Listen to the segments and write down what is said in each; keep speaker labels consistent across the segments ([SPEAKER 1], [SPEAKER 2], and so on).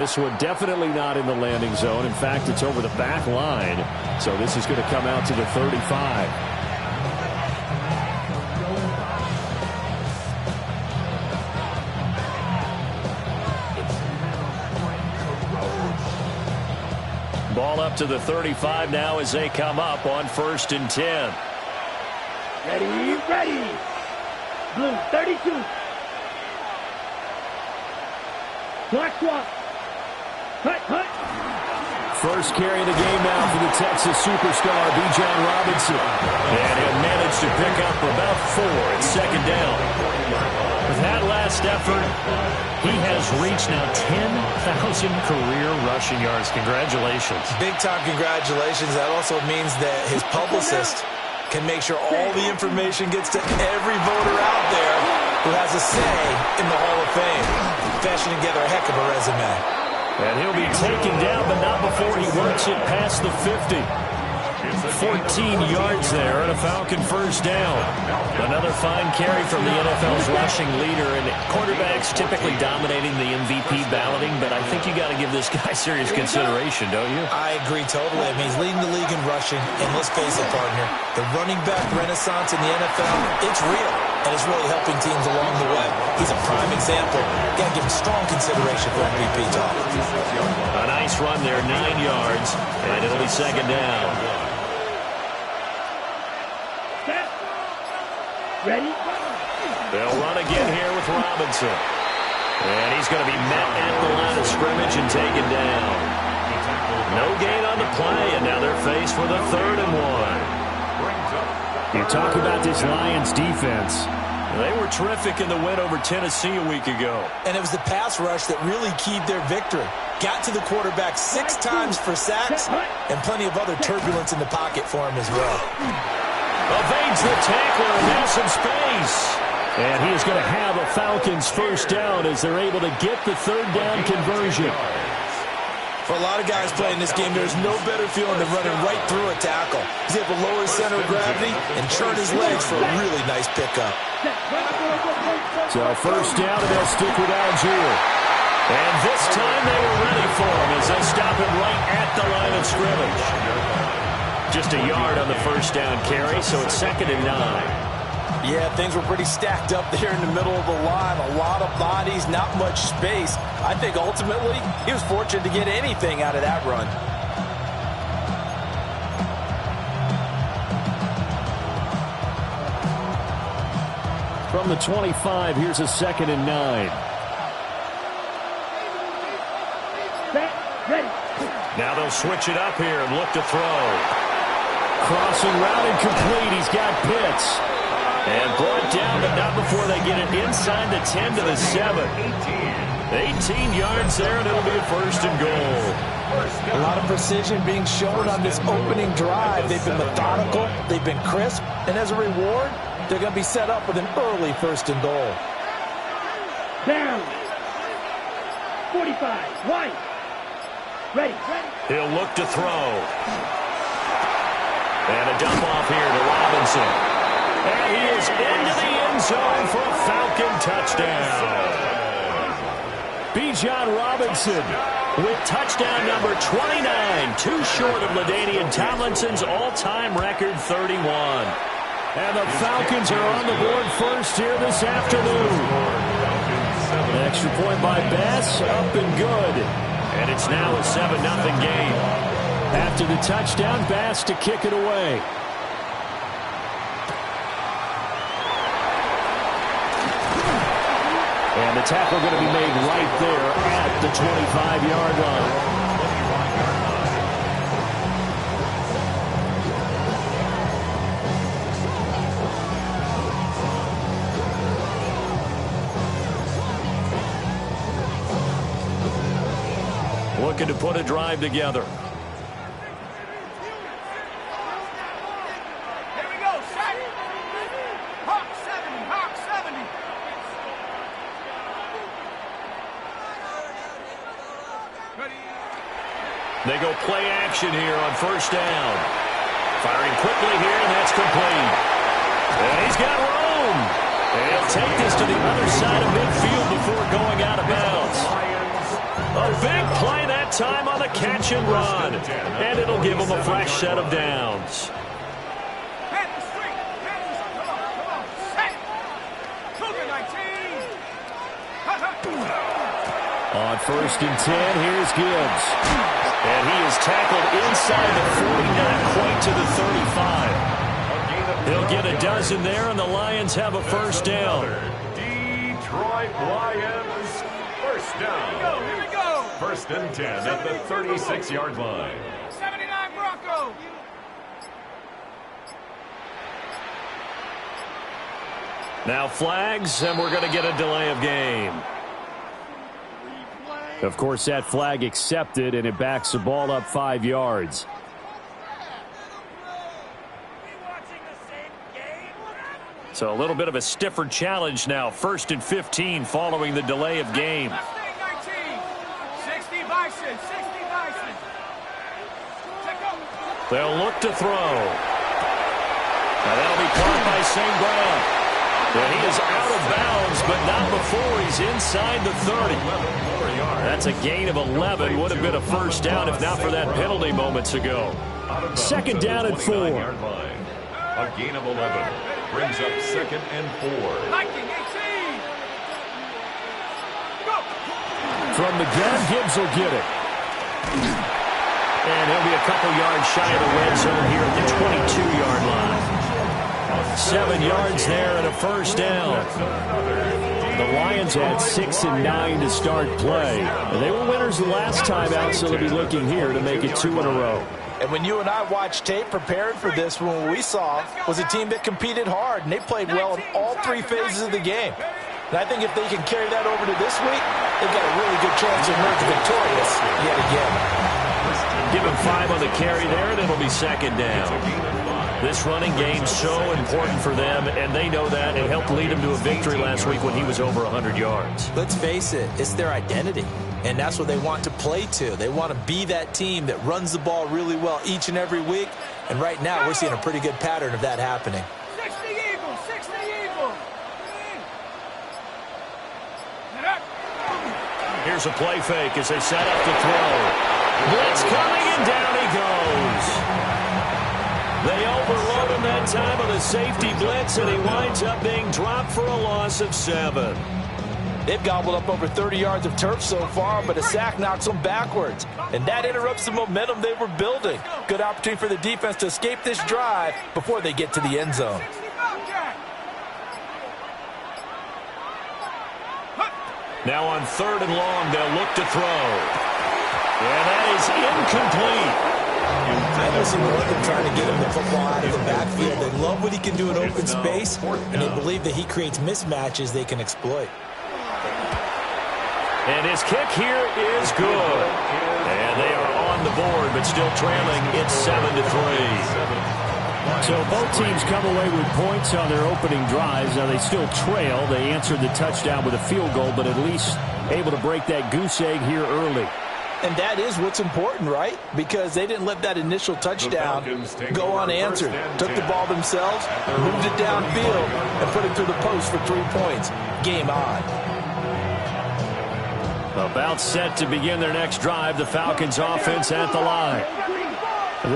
[SPEAKER 1] This one definitely not in the landing zone. In fact, it's over the back line. So this is going to come out to the 35. Ball up to the 35 now as they come up on 1st and 10.
[SPEAKER 2] Ready. Blue, 32. Black swap. Hut.
[SPEAKER 1] First carry of the game now for the Texas superstar, Bijan Robinson. And he'll manage to pick up about 4 at 2nd down. With that last effort, he has reached now 10,000 career rushing yards. Congratulations.
[SPEAKER 3] Big-time congratulations. That also means that his publicist can make sure all the information gets to every voter out there who has a say in the Hall of Fame. Fashioning together a heck of a resume.
[SPEAKER 1] And he'll be taken down, but not before he works it past the 50. 14 yards there and a Falcon first down. Another fine carry from the NFL's rushing leader, and quarterbacks typically dominating the MVP balloting, but I think you got to give this guy serious consideration, don't you?
[SPEAKER 3] I agree totally. I mean, he's leading the league in rushing, and let's face it, partner, the running back renaissance in the NFL, it's real, and it's really helping teams along the way. He's a prime example. Got to give him strong consideration for MVP talk.
[SPEAKER 1] A nice run there, 9 yards, and it'll be 2nd down.
[SPEAKER 2] Ready?
[SPEAKER 1] They'll run again here with Robinson. And he's going to be met at the line of scrimmage and taken down. No gain on the play, and now they're faced with a 3rd and 1. You talk about this Lions defense. They were terrific in the win over Tennessee a week ago.
[SPEAKER 3] And it was the pass rush that really keyed their victory. Got to the quarterback 6 times for sacks, and plenty of other turbulence in the pocket for him as well.
[SPEAKER 1] Evades the tackler, and now some space. And he is going to have a Falcons first down as they're able to get the 3rd down conversion.
[SPEAKER 3] For a lot of guys playing this game, there's no better feeling than running right through a tackle. He's able to lower his center of gravity and churn his legs for a really nice pickup.
[SPEAKER 1] So first down, and they'll stick with Algier. And this time they were ready for him as they stop him right at the line of scrimmage. Just a yard on the first down carry, so it's 2nd and 9.
[SPEAKER 3] Yeah, things were pretty stacked up there in the middle of the line. A lot of bodies, not much space. I think ultimately he was fortunate to get anything out of that run.
[SPEAKER 1] From the 25, here's a 2nd and 9.
[SPEAKER 2] Ready.
[SPEAKER 1] Now they'll switch it up here and look to throw. Crossing route incomplete. He's got Pitts. And brought down, but not before they get it inside the 10 to the 7. 18 yards there, and it'll be a 1st and goal.
[SPEAKER 3] A lot of precision being shown on this opening drive. They've been methodical. They've been crisp. And as a reward, they're going to be set up with an early 1st and goal.
[SPEAKER 2] Down. 45. Right. Ready.
[SPEAKER 1] He'll look to throw. And a dump off here to Robinson. And he is into the end zone for a Falcon touchdown. Bijan Robinson with touchdown number 29, too short of LaDainian Tomlinson's all-time record 31. And the Falcons are on the board first here this afternoon. An extra point by Bass, up and good. And it's now a 7-0 game. After the touchdown, Bass to kick it away. And the tackle going to be made right there at the 25-yard line. Looking to put a drive together. They go play action here on first down. Firing quickly here, and that's complete. And he's got room. And he'll take this to the other side of midfield before going out of bounds. A big play that time on the catch and run. And it'll give them a fresh set of downs. On 1st and 10, here's Gibbs. And he is tackled inside the 40, not quite to the 35. He'll get a dozen there, and the Lions have a first down.
[SPEAKER 4] Detroit Lions, first down.
[SPEAKER 5] Here we go.
[SPEAKER 4] 1st and 10 at the 36-yard line.
[SPEAKER 5] 79 Broncos.
[SPEAKER 1] Now flags, and we're going to get a delay of game. Of course, that flag accepted, and it backs the ball up 5 yards. So a little bit of a stiffer challenge now. 1st and 15 following the delay of game.
[SPEAKER 5] 60 Bison. 60 Bison.
[SPEAKER 1] They'll look to throw. Now that'll be caught by St. Brown. And he is out of bounds, but not before he's inside the 30. That's a gain of 11. Would have been a first down if not for that penalty moments ago. 2nd down and 4.
[SPEAKER 4] A gain of 11 brings up 2nd and 4.
[SPEAKER 1] From the gun, Gibbs will get it. And he'll be a couple yards shy of the red zone here at the 22-yard line. 7 yards there and a first down. The Lions had 6 and 9 to start play. And they were winners the last time out, so they'll be looking here to make it 2 in a row.
[SPEAKER 3] And when you and I watched tape preparing for this, what we saw was a team that competed hard, and they played well in all 3 phases of the game. And I think if they can carry that over to this week, they've got a really good chance to emerge victorious yet again.
[SPEAKER 1] Give him 5 on the carry there, and it'll be 2nd down. This running game so important for them, and they know that. It helped lead them to a victory last week when he was over 100 yards.
[SPEAKER 3] Let's face it, it's their identity, and that's what they want to play to. They want to be that team that runs the ball really well each and every week, and right now we're seeing a pretty good pattern of that happening.
[SPEAKER 5] 60 Eagles, 60 Eagles.
[SPEAKER 1] Here's a play fake as they set up to throw. Blitz coming, and down he goes. They overload him that time with a safety blitz, and he winds up being dropped for a loss of 7.
[SPEAKER 3] They've gobbled up over 30 yards of turf so far, but a sack knocks them backwards. And that interrupts the momentum they were building. Good opportunity for the defense to escape this drive before they get to the end zone.
[SPEAKER 1] Now on 3rd and long, they'll look to throw. And that is incomplete.
[SPEAKER 3] I know some more than trying to get him the football out of the backfield. They love what he can do in open space, and they believe that he creates mismatches they can exploit.
[SPEAKER 1] And his kick here is good. And they are on the board, but still trailing. It's 7-3. So both teams come away with points on their opening drives. Now they still trail. They answered the touchdown with a field goal, but at least able to break that goose egg here early.
[SPEAKER 3] And that is what's important, right? Because they didn't let that initial touchdown go unanswered. Took the ball themselves, moved it downfield, and put it through the post for 3 points. Game on.
[SPEAKER 1] About set to begin their next drive. The Falcons offense at the line.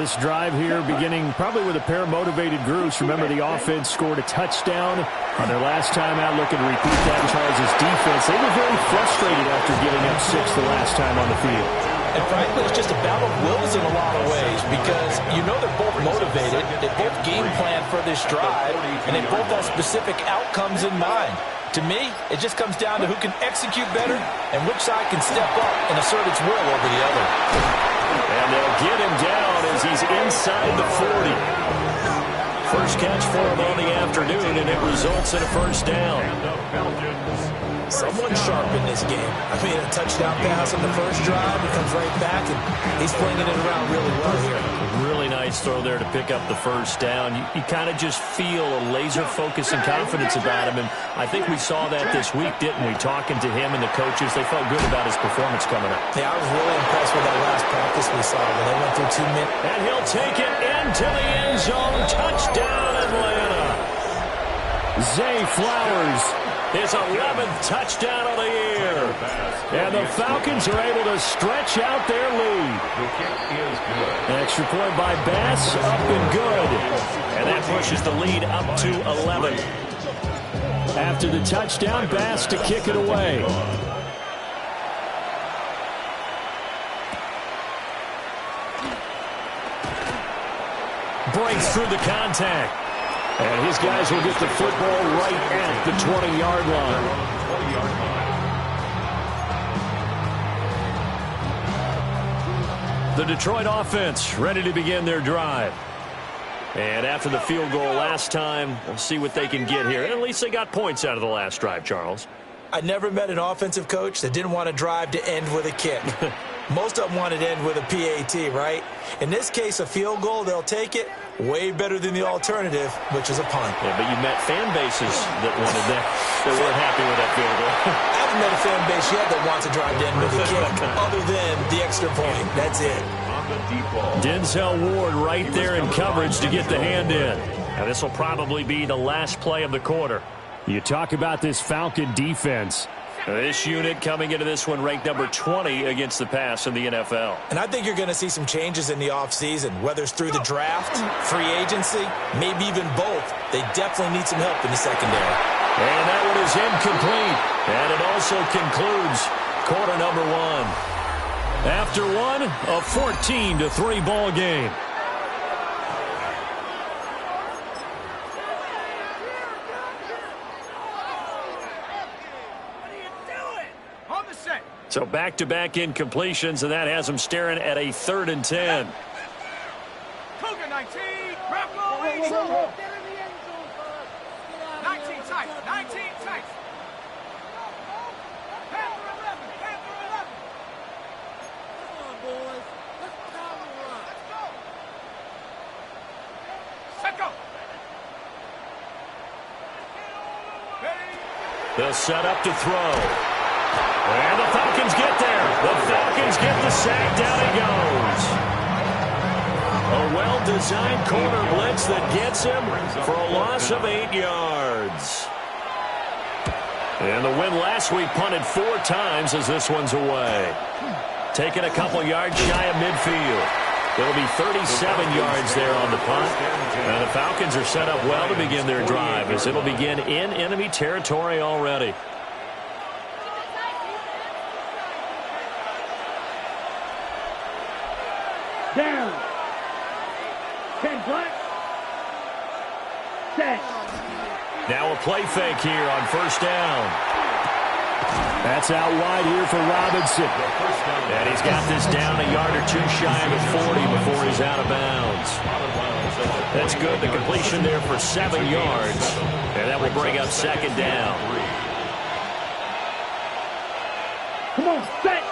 [SPEAKER 1] This drive here beginning probably with a pair of motivated groups. Remember, the offense scored a touchdown on their last time out, looking to repeat that. Charles' defense, they were very frustrated after giving up 6 the last time on the field.
[SPEAKER 3] And frankly, it's just a battle of wills in a lot of ways because you know they're both motivated, they both game plan for this drive, and they both have specific outcomes in mind. To me, it just comes down to who can execute better and which side can step up and assert its will over the other.
[SPEAKER 1] And they'll get him down as he's inside the 40. First catch for him on the afternoon, and it results in a first down.
[SPEAKER 3] Someone sharp in this game. I mean, a touchdown pass on the first drive. He comes right back, and he's flinging it around really well here.
[SPEAKER 1] Really nice throw there to pick up the first down. You kind of just feel a laser focus and confidence about him, and I think we saw that this week, didn't we? Talking to him and the coaches, they felt good about his performance coming up.
[SPEAKER 3] Yeah, I was really impressed with that last practice we saw when they went through 2 minutes.
[SPEAKER 1] And he'll take it into the end zone. Touchdown, Atlanta. Zay Flowers, his 11th touchdown of the year. And the Falcons are able to stretch out their lead.
[SPEAKER 4] The kick is good.
[SPEAKER 1] An extra point by Bass, up and good. And that pushes the lead up to 11. After the touchdown, Bass to kick it away. Breaks through the contact. And his guys will get the football right at the 20-yard line.
[SPEAKER 4] 20-yard line.
[SPEAKER 1] The Detroit offense ready to begin their drive. And after the field goal last time, we'll see what they can get here. At least they got points out of the last drive, Charles.
[SPEAKER 3] I never met an offensive coach that didn't want to drive to end with a kick. Most of them wanted to end with a PAT, right? In this case, a field goal, they'll take it. Way better than the alternative, which is a punt.
[SPEAKER 1] Yeah, but you met fan bases that wanted that, that weren't happy with that field goal.
[SPEAKER 3] I haven't met a fan base yet that wants to drive to end with a kick, other than the extra point. That's it.
[SPEAKER 4] On the deep ball.
[SPEAKER 1] Denzel Ward right there in coverage to get the hand in. Now, this will probably be the last play of the quarter. You talk about this Falcon defense. This unit coming into this one ranked number 20 against the pass in the NFL.
[SPEAKER 3] And I think you're going to see some changes in the offseason, whether it's through the draft, free agency, maybe even both. They definitely need some help in the secondary.
[SPEAKER 1] And that one is incomplete. And it also concludes quarter number one. After one, a 14-3 ball game. So back-to-back incompletions, and that has them staring at a 3rd and 10.
[SPEAKER 5] Cougar 19, Bravo 8. 19 tight, 19 tight. Panther 11, Panther 11. Come on, boys. Let's run. Let's go. Set go.
[SPEAKER 1] They'll set up to throw. And the Falcons get there. The Falcons get the sack. Down it goes. A well-designed corner blitz that gets him for a loss of 8 yards. And the win last week punted 4 times as this one's away. Taking a couple yards shy of midfield. It'll be 37 yards there on the punt. And the Falcons are set up well to begin their drive as it'll begin in enemy territory already.
[SPEAKER 2] Down. 10 black. Set.
[SPEAKER 1] Now a play fake here on first down. That's out wide here for Robinson. And he's got this down a yard or 2 shy of the 40 before he's out of bounds. That's good. The completion there for 7 yards. And that will bring up 2nd down.
[SPEAKER 2] Come on, set.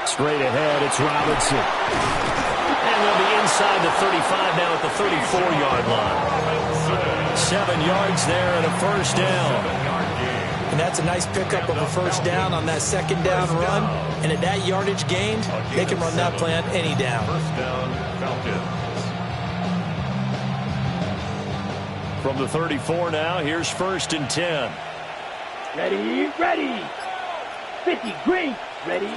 [SPEAKER 1] Straight ahead, it's Robinson. And they'll be inside the 35 now at the 34-yard line. 7 yards there and a first down.
[SPEAKER 3] And that's a nice pickup of a first down on that 2nd down run. And at that yardage gained, they can run that play on any down.
[SPEAKER 4] First down, Falcons.
[SPEAKER 1] From the 34 now, here's 1st and 10.
[SPEAKER 2] Ready, ready. 50 green, ready.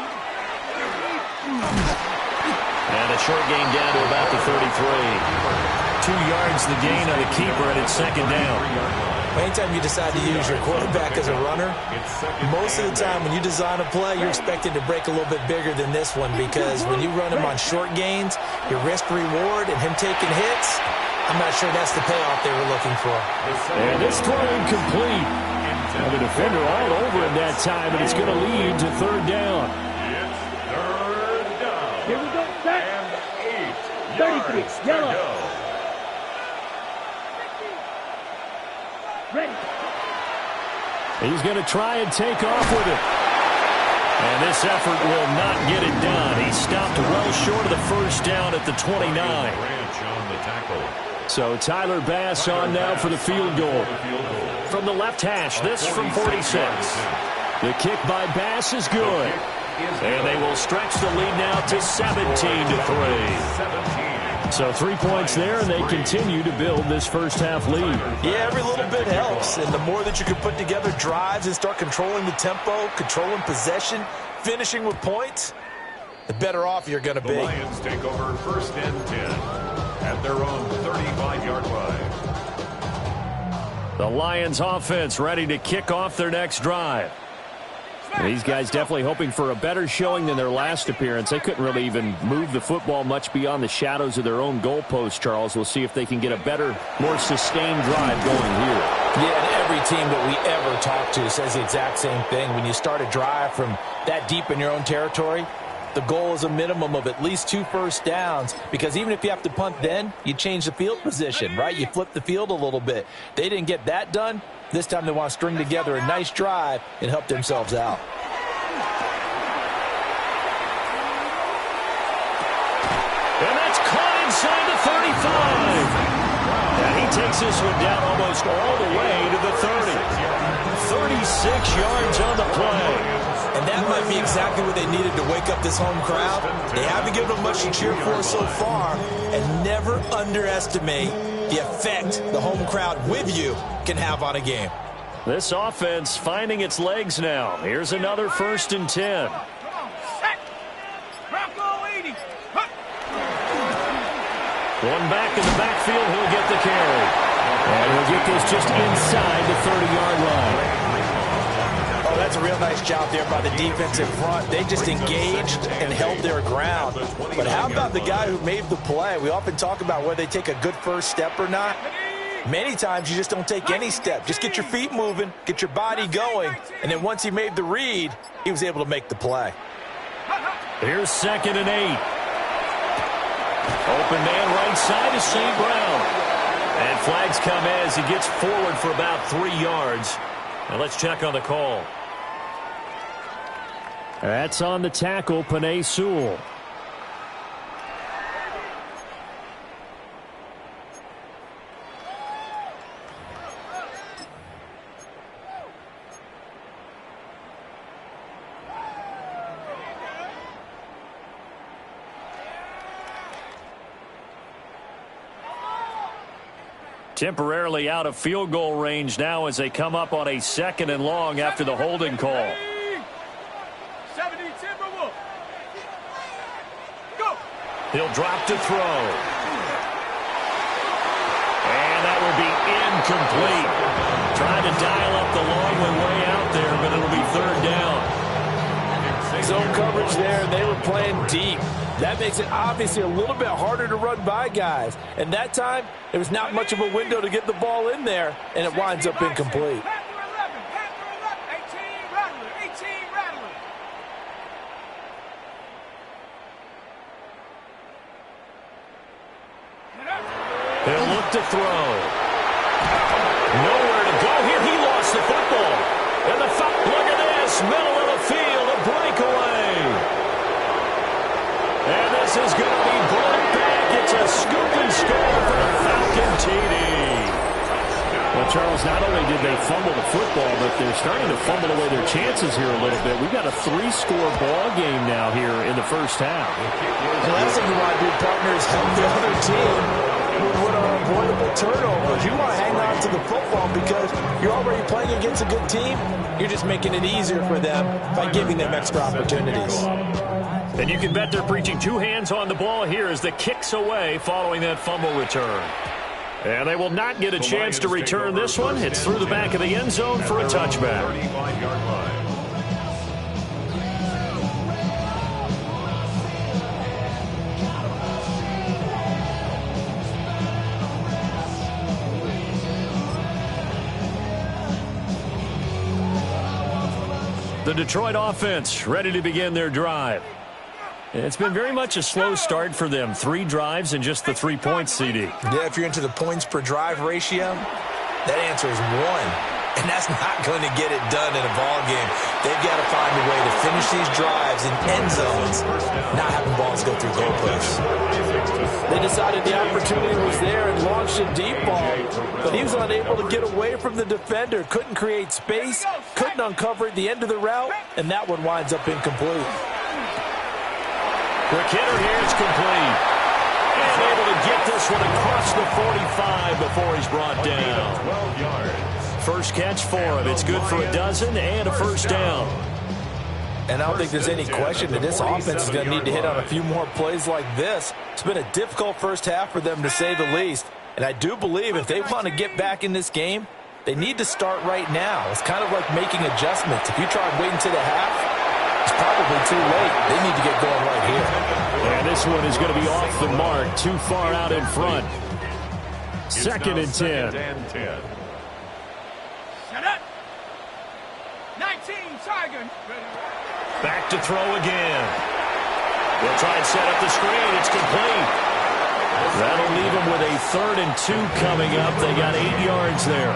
[SPEAKER 1] And a short gain down to about the 33. 2 yards the gain on the keeper, and it's 2nd down.
[SPEAKER 3] Anytime you decide to use your quarterback as a runner, most of the time when you design a play, you're expected to break a little bit bigger than this one, because when you run him on short gains, your risk-reward and him taking hits, I'm not sure that's the payoff they were looking for.
[SPEAKER 1] And this throw incomplete. And the defender all over him that time, and it's going to lead to 3rd down.
[SPEAKER 4] It's 3rd down.
[SPEAKER 2] Here we go, set.
[SPEAKER 4] And 8
[SPEAKER 2] 33,
[SPEAKER 4] yards to
[SPEAKER 2] yellow.
[SPEAKER 4] go.
[SPEAKER 2] Ready.
[SPEAKER 1] He's going to try and take off with it. And this effort will not get it done. He stopped well short of the first down at the 29.
[SPEAKER 4] Branch on the tackle.
[SPEAKER 1] So Tyler Bass on now for the field goal. From the left hash, this from 46. The kick by Bass is good. And they will stretch the lead now to 17-3. So 3 points there, and they continue to build this first-half lead.
[SPEAKER 3] Yeah, every little bit helps. And the more that you can put together drives and start controlling the tempo, controlling possession, finishing with points, the better off you're going to be.
[SPEAKER 4] The Lions take over 1st and 10 at their own 35-yard line.
[SPEAKER 1] The Lions offense ready to kick off their next drive. These guys definitely hoping for a better showing than their last appearance. They couldn't really even move the football much beyond the shadows of their own goalpost, Charles. We'll see if they can get a better, more sustained drive going here.
[SPEAKER 3] Yeah, and every team that we ever talk to says the exact same thing. When you start a drive from that deep in your own territory, the goal is a minimum of at least 2 first downs, because even if you have to punt then, you change the field position, right? You flip the field a little bit. They didn't get that done. This time they want to string together a nice drive and help themselves out.
[SPEAKER 1] And that's caught inside the 35. And he takes this one down almost all the way to the 30. 36 yards on the play.
[SPEAKER 3] And that might be exactly what they needed to wake up this home crowd. They haven't given them much to cheer for so far. And never underestimate the effect the home crowd with you can have on a game.
[SPEAKER 1] This offense finding its legs now. Here's another 1st and 10. One back in the backfield, he'll get the carry. And he'll get this just inside the 30-yard line.
[SPEAKER 3] Oh, that's a real nice job there by the defense in front. They just engaged and held their ground. But how about the guy who made the play? We often talk about whether they take a good first step or not. Many times you just don't take any step. Just get your feet moving, get your body going, and then once he made the read, he was able to make the play.
[SPEAKER 1] Here's 2nd and 8. Open man right side is St. Brown. And flags come as he gets forward for about 3 yards. Now let's check on the call. That's on the tackle, Penei Sewell. Temporarily out of field goal range now as they come up on a 2nd and long after the holding call.
[SPEAKER 5] 70 Timberwolves. Go.
[SPEAKER 1] He'll drop to throw. And that will be incomplete. Trying to dial up the long one way out there, but it'll be 3rd down.
[SPEAKER 3] Zone coverage there, and they were playing deep. That makes it obviously a little bit harder to run by guys. And that time, there was not much of a window to get the ball in there, and it winds up incomplete.
[SPEAKER 1] He'll look to throw. Nowhere to go here. He lost the football. And the look at this. Middle of the field, a breakaway. And this is going to be brought back. It's a scoop and score for the Falcon TD. Well, Charles, not only did they fumble the football, but they're starting to fumble away their chances here a little bit. We've got a 3-score ball game now here in the first half.
[SPEAKER 3] The last thing you want to do, partner, is help the other team with what are avoidable turnovers. You want to hang on to the football because you're already playing against a good team. You're just making it easier for them by giving them extra opportunities.
[SPEAKER 1] And you can bet they're preaching 2 hands on the ball here as the kicks away following that fumble return. And they will not get a chance to return this one. It's through the back of the end zone for a touchback.
[SPEAKER 4] 35-yard line.
[SPEAKER 1] The Detroit offense ready to begin their drive. It's been very much a slow start for them. 3 drives and just the 3 points, CD.
[SPEAKER 3] Yeah, if you're into the points per drive ratio, that answer is 1. And that's not going to get it done in a ball game. They've got to find a way to finish these drives in end zones, not having balls go through goalposts. They decided the opportunity was there and launched a deep ball, but he was unable to get away from the defender, couldn't create space, couldn't uncover the end of the route, and that one winds up incomplete.
[SPEAKER 1] Quick hitter here, it's complete. And able to get this one across the 45 before he's brought down.
[SPEAKER 4] 12 yards.
[SPEAKER 1] First catch for him. It's good for a dozen and a first down.
[SPEAKER 3] And I don't think there's any question that this offense is going to need to hit on a few more plays like this. It's been a difficult first half for them, to say the least. And I do believe if they want to get back in this game, they need to start right now. It's kind of like making adjustments. If you try waiting to the half, it's probably too late. They need to get going right here.
[SPEAKER 1] And this one is going to be off the mark, too far out in front. Second and 10.
[SPEAKER 5] Shut up. 19, Tiger.
[SPEAKER 1] Back to throw again. They'll try and set up the screen. It's complete. That'll leave them with a 3rd and 2 coming up. They got 8 yards there.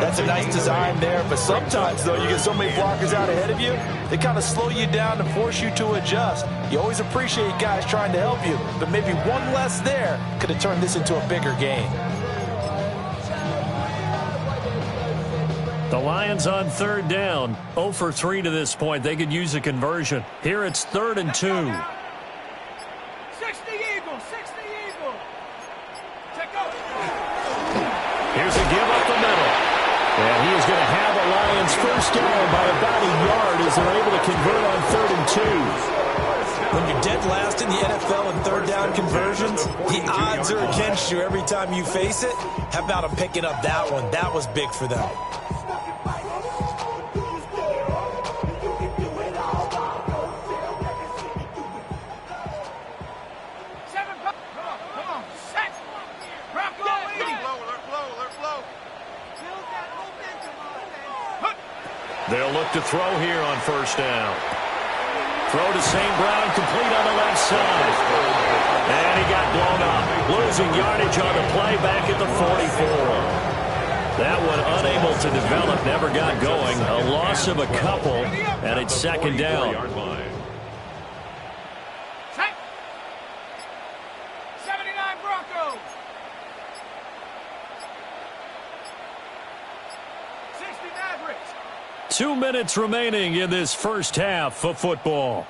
[SPEAKER 3] That's a nice design there, but sometimes, though, you get so many blockers out ahead of you, they kind of slow you down and force you to adjust. You always appreciate guys trying to help you, but maybe one less there could have turned this into a bigger game.
[SPEAKER 1] The Lions on 3rd down, 0 for 3 to this point. They could use a conversion. Here it's 3rd and 2.
[SPEAKER 5] 60 Eagles, 60 Eagles. Check out.
[SPEAKER 1] Here's a give up the middle. And he is going to have the Lions first down by about a yard as they're able to convert on 3rd and 2.
[SPEAKER 3] When you're dead last in the NFL in 3rd down conversions, the odds are against you every time you face it. How about them picking up that one? That was big for them.
[SPEAKER 1] They'll look to throw here on first down. Throw to St. Brown, complete on the left side. And he got blown up. Losing yardage on the play back at the 44. That one unable to develop, never got going. A loss of a couple, and it's 2nd down.
[SPEAKER 5] 79 Broncos. 60 Mavericks.
[SPEAKER 1] 2 minutes remaining in this first half of football.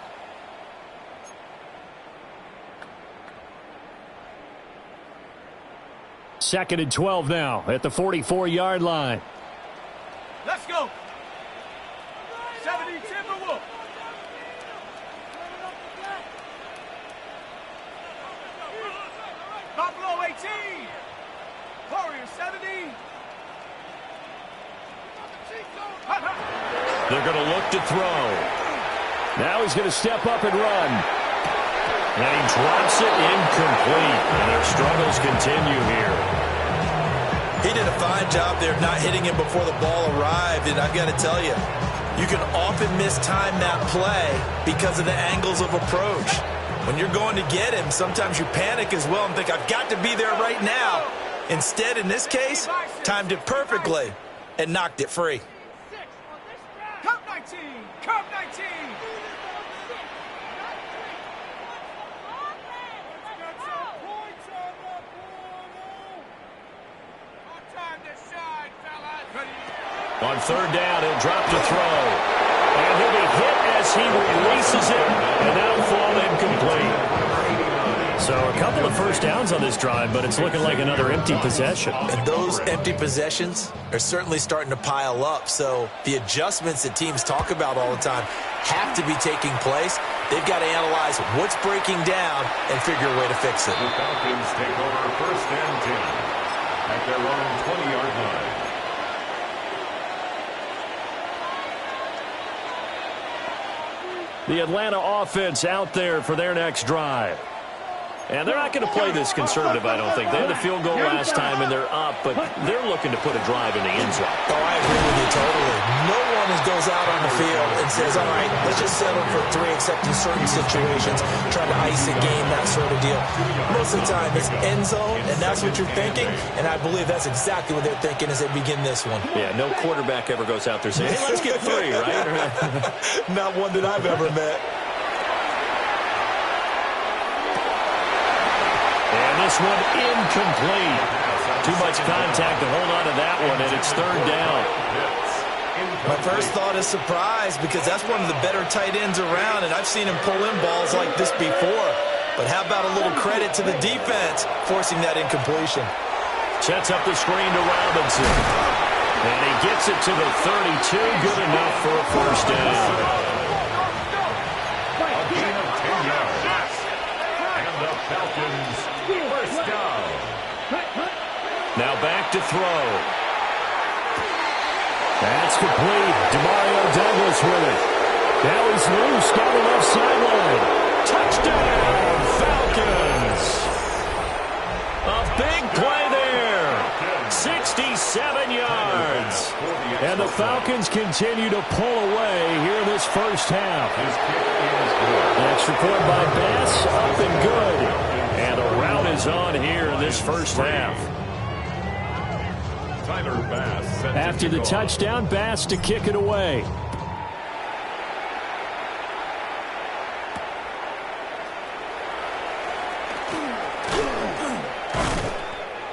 [SPEAKER 1] Second and 12 now at the 44-yard line.
[SPEAKER 5] Let's go. 70 Timberwolves. Buffalo 18. Warriors 70.
[SPEAKER 1] They're going to look to throw. Now he's going to step up and run. And he drops it incomplete. And their struggles continue here.
[SPEAKER 3] He did a fine job there not hitting him before the ball arrived. And I've got to tell you, you can often mistime that play because of the angles of approach. When you're going to get him, sometimes you panic as well and think, I've got to be there right now. Instead, in this case, timed it perfectly and knocked it free.
[SPEAKER 5] Cup 19. Cup 19.
[SPEAKER 1] On 3rd down, he'll drop to throw. And he'll be hit as he releases it, and that'll fall incomplete. So a couple of first downs on this drive, but it's looking like another empty possession.
[SPEAKER 3] And those empty possessions are certainly starting to pile up. So the adjustments that teams talk about all the time have to be taking place. They've got to analyze what's breaking down and figure a way to fix it.
[SPEAKER 4] The Falcons take over 1st and 10 at their own 20-yard line.
[SPEAKER 1] The Atlanta offense out there for their next drive. And they're not going to play this conservative, I don't think. They had a field goal last time, and they're up, but they're looking to put a drive in the end zone.
[SPEAKER 3] Oh, I agree with you totally. No one goes out on the field and says, all right, let's just settle for 3, except in certain situations, trying to ice a game, that sort of deal. Most of the time, it's end zone, and that's what you're thinking, and I believe that's exactly what they're thinking as they begin this one.
[SPEAKER 1] Yeah, no quarterback ever goes out there saying, hey, let's get 3, right?
[SPEAKER 3] Not one that I've ever met.
[SPEAKER 1] And this one incomplete. Too much contact to hold on to that one, and it's 3rd down.
[SPEAKER 3] My first thought is surprise because that's one of the better tight ends around, and I've seen him pull in balls like this before. But how about a little credit to the defense forcing that incompletion?
[SPEAKER 1] Sets up the screen to Robinson. And he gets it to the 32. Good enough for a first down.
[SPEAKER 4] A gain of 10 yards. And the Falcons first down.
[SPEAKER 1] Now back to throw. That's complete. Demario Douglas with it. Now he's loose down the left sideline. Touchdown, Falcons. A big play there. 67 yards. And the Falcons continue to pull away here in this first half. Extra point by Bass, up and good. And a rout is on here in this first half.
[SPEAKER 4] Tyler Bass
[SPEAKER 1] After the touchdown, Bass to kick it away.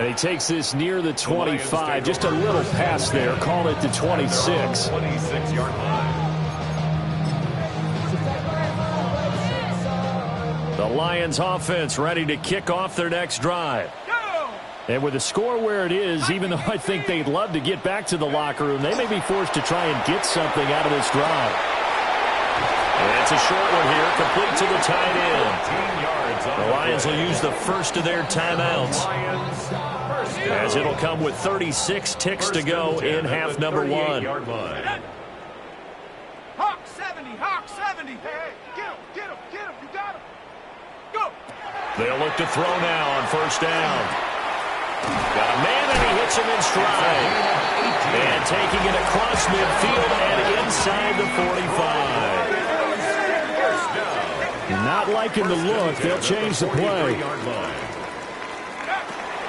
[SPEAKER 1] And he takes this near the 25. Just a little pass there. Call it the 26.
[SPEAKER 4] 26-yard line.
[SPEAKER 1] The Lions offense ready to kick off their next drive. And with the score where it is, even though I think they'd love to get back to the locker room, they may be forced to try and get something out of this drive. And it's a short one here, complete to the tight end. The Lions will use the first of their timeouts, as it'll come with 36 ticks to go in half number one.
[SPEAKER 5] Hawk 70, Hawk 70. Hey, get him, you got him. Go.
[SPEAKER 1] They'll look to throw now on first down. Got a man, and he hits him in stride. And taking it across midfield and inside the 45. Not liking the look. They'll change the play.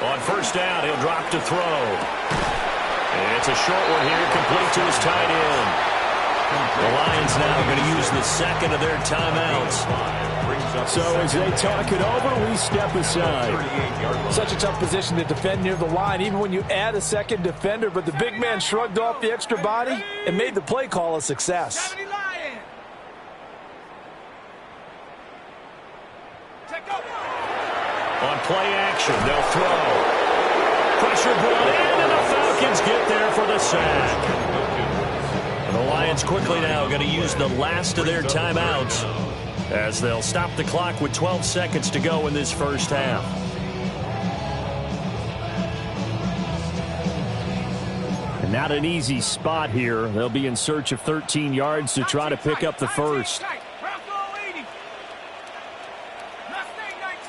[SPEAKER 1] On first down, he'll drop to throw. And it's a short one here, complete to his tight end. The Lions now going to use the second of their timeouts. So as they talk it over, we step aside.
[SPEAKER 3] Such a tough position to defend near the line, even when you add a second defender, but the big man shrugged off the extra body and made the play call a success.
[SPEAKER 5] 70 Lions. Take over.
[SPEAKER 1] On play action, they'll throw. Pressure brought in, and the Falcons get there for the sack. And the Lions quickly now going to use the last of their timeouts, as they'll stop the clock with 12 seconds to go in this first half. And not an easy spot here. They'll be in search of 13 yards to try to pick up the first.
[SPEAKER 5] Bronco 80. Mustang 19.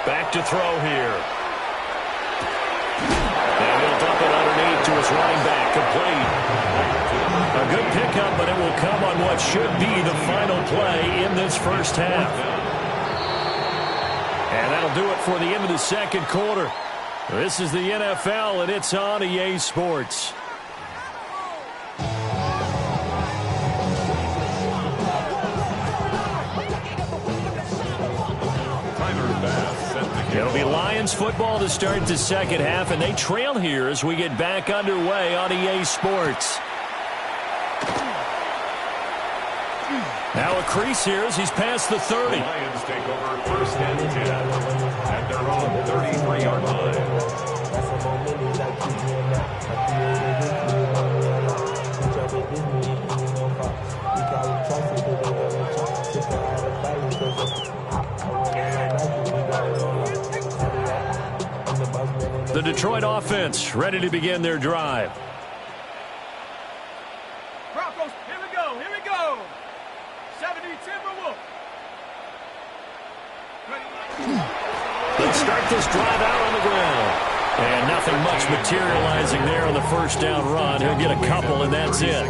[SPEAKER 1] Back to throw here. And he'll dump it underneath to his running back, complete. A good pickup, but it will come on what should be the final play in this first half. And that'll do it for the end of the second quarter. This is the NFL, and it's on EA Sports. It'll be Lions football to start the second half, and they trail here as we get back underway on EA Sports. Now a crease here as he's past the 30.
[SPEAKER 4] The Lions take over first and 10 at their own 33-yard line.
[SPEAKER 1] The Detroit offense ready to begin their drive.
[SPEAKER 5] Broncos, here we go. 70 Timberwolves.
[SPEAKER 1] Let's start this drive out on the ground. And nothing much materializing there on the first down run. He'll get a couple, and that's it.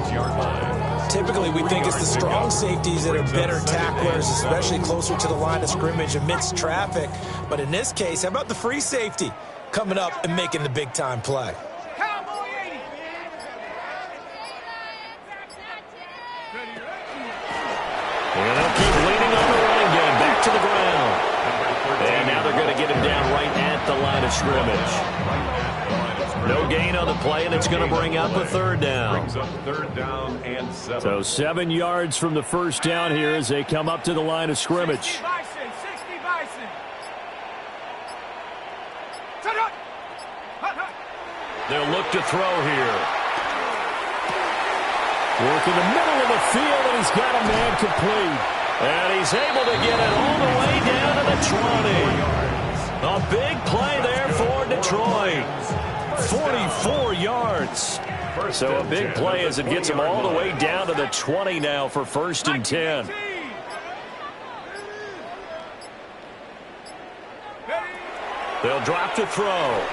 [SPEAKER 3] Typically, we think it's the strong safeties that are better tacklers, especially closer to the line of scrimmage amidst traffic. But in this case, how about the free safety coming up and making the big-time play?
[SPEAKER 5] Cowboy 80.
[SPEAKER 1] And they'll keep leaning on the running game. Back to the ground. And now they're going to get him down right at the line of scrimmage. No gain on the play, and it's going to bring up a third down.
[SPEAKER 4] Brings up third down and 7.
[SPEAKER 1] So 7 yards from the first down here as they come up to the line of scrimmage.
[SPEAKER 5] 60 Bison.
[SPEAKER 1] They'll look to throw here. Work in the middle of the field, and he's got a man complete. And he's able to get it all the way down to the 20. A big play there for Detroit. 44 yards. So a big play as it gets him all the way down to the 20 now for 1st and 10. They'll drop to throw.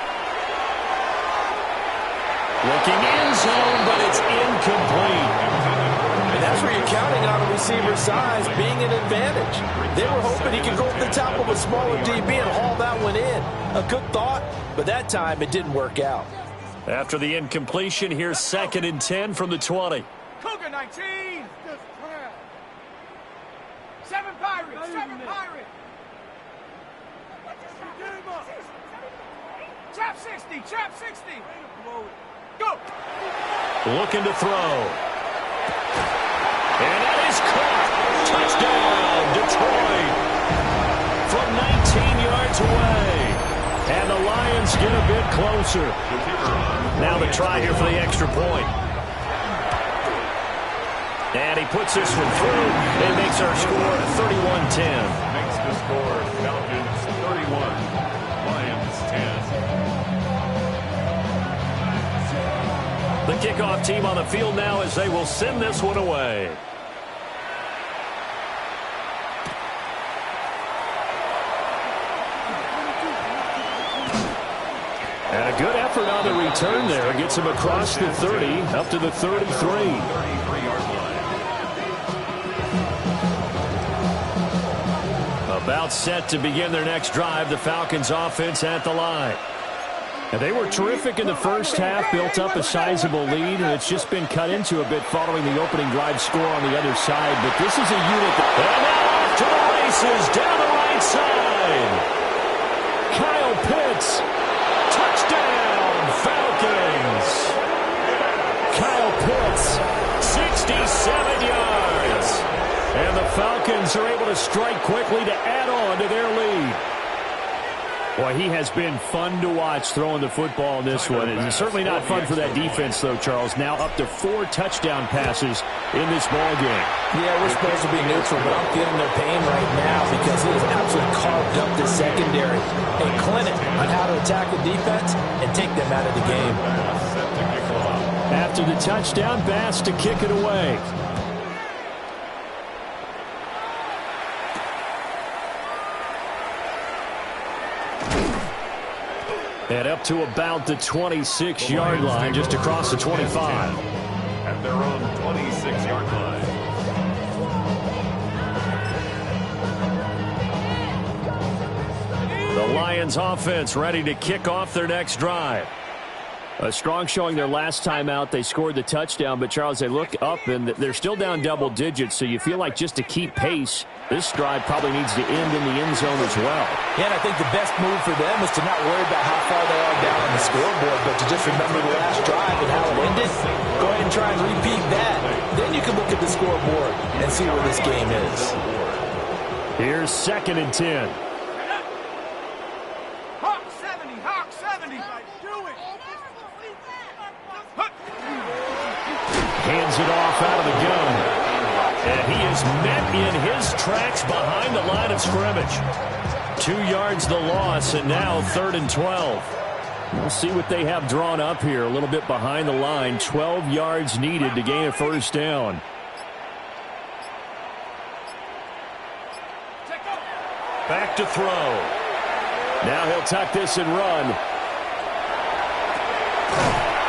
[SPEAKER 1] Looking end zone, but it's incomplete.
[SPEAKER 3] And that's where you're counting on a receiver's size being an advantage. They were hoping he could go up the top of a smaller DB and haul that one in. A good thought, but that time it didn't work out.
[SPEAKER 1] After the incompletion, here's 2nd and 10 from the 20.
[SPEAKER 5] Cougar 19. 7 Pirates. 7 Pirates. Trap 60. Trap 60. Go.
[SPEAKER 1] Looking to throw. And that is caught. Touchdown, Detroit. From 19 yards away. And the Lions get a bit closer. Now the try here for the extra point. And he puts this one through. It makes our score 31-10.
[SPEAKER 4] Makes the score Falcons 31, Lions 10.
[SPEAKER 1] The kickoff team on the field now as they will send this one away. And a good effort on the return there. Gets him across the 30, up to the 33.
[SPEAKER 4] 33-yard line.
[SPEAKER 1] About set to begin their next drive. The Falcons offense at the line. And they were terrific in the first half, built up a sizable lead, and it's just been cut into a bit following the opening drive score on the other side. But this is a unit that... And now off to the races down the right side. Kyle Pitts. Touchdown, Falcons. Kyle Pitts, 67 yards. And the Falcons are able to strike quickly to add on to their lead. Boy, he has been fun to watch throwing the football in this one. It's certainly not fun for that defense, though, Charles. Now up to 4 touchdown passes in this ball game.
[SPEAKER 3] Yeah, we're supposed to be neutral, but I'm feeling their pain right now because he has absolutely carved up the secondary. A clinic on how to attack the defense and take them out of the game.
[SPEAKER 1] After the touchdown, Bass to kick it away. And up to about the 26-yard line, just across the 25.
[SPEAKER 4] At their own 26-yard line.
[SPEAKER 1] The Lions offense ready to kick off their next drive. A strong showing their last time out. They scored the touchdown, but Charles, they look up and they're still down double digits, so you feel like just to keep pace, this drive probably needs to end in the end zone as well.
[SPEAKER 3] Yeah, and I think the best move for them is to not worry about how far they are down on the scoreboard, but to just remember the last drive and how it ended. Go ahead and try and repeat that. Then you can look at the scoreboard and see where this game is.
[SPEAKER 1] Here's 2nd and 10.
[SPEAKER 5] Hawk 70. Hawk 70. Do it.
[SPEAKER 1] Hands it off out of the gun. And he is met in his tracks behind the line of scrimmage. 2 yards the loss, and now 3rd and 12. We'll see what they have drawn up here. A little bit behind the line. 12 yards needed to gain a first down. Back to throw. Now he'll tuck this and run.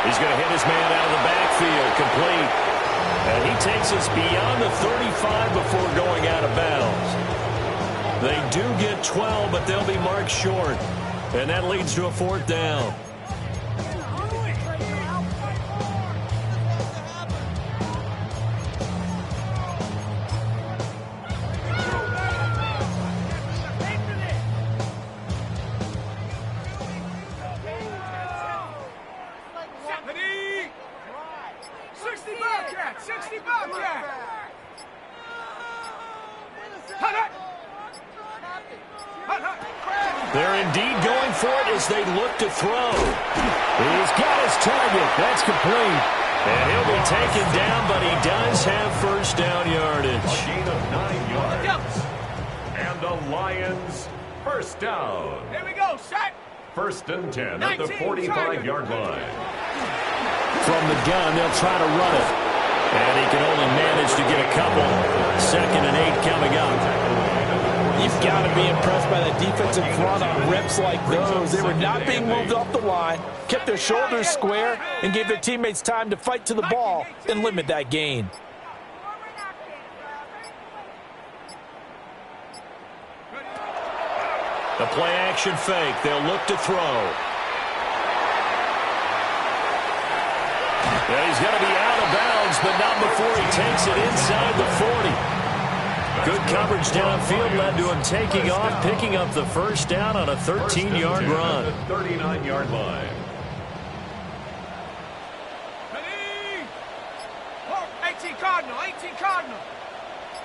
[SPEAKER 1] He's going to hit his man out of the backfield. Complete. And he takes us beyond the 35 before going out of bounds. They do get 12, but they'll be marked short. And that leads to a 4th down.
[SPEAKER 5] Ready? 60 Bobcat! 60 Bobcat! Hut, hut! Hut, hut!
[SPEAKER 1] They're indeed going for it as they look to throw. He's got his target. That's complete. And he'll be taken down, but he does have first down yardage.
[SPEAKER 4] A gain of 9 yards. And the Lions first down.
[SPEAKER 5] Here we go, set!
[SPEAKER 4] First and 10 at the 45-yard line.
[SPEAKER 1] From the gun, they'll try to run it. And he can only manage to get a couple. 2nd and 8 coming up.
[SPEAKER 3] You've got to be impressed by the defensive front on reps like those. They were not being moved off the line, kept their shoulders square, and gave their teammates time to fight to the ball and limit that gain.
[SPEAKER 1] The play-action fake. They'll look to throw. Yeah, he's going to be out of bounds, but not before he takes it inside the 40. Good coverage downfield led to him taking off, picking up the first down on a 13-yard run.
[SPEAKER 4] 39-yard line.
[SPEAKER 5] Ready? 18 Cardinal, 18 Cardinal.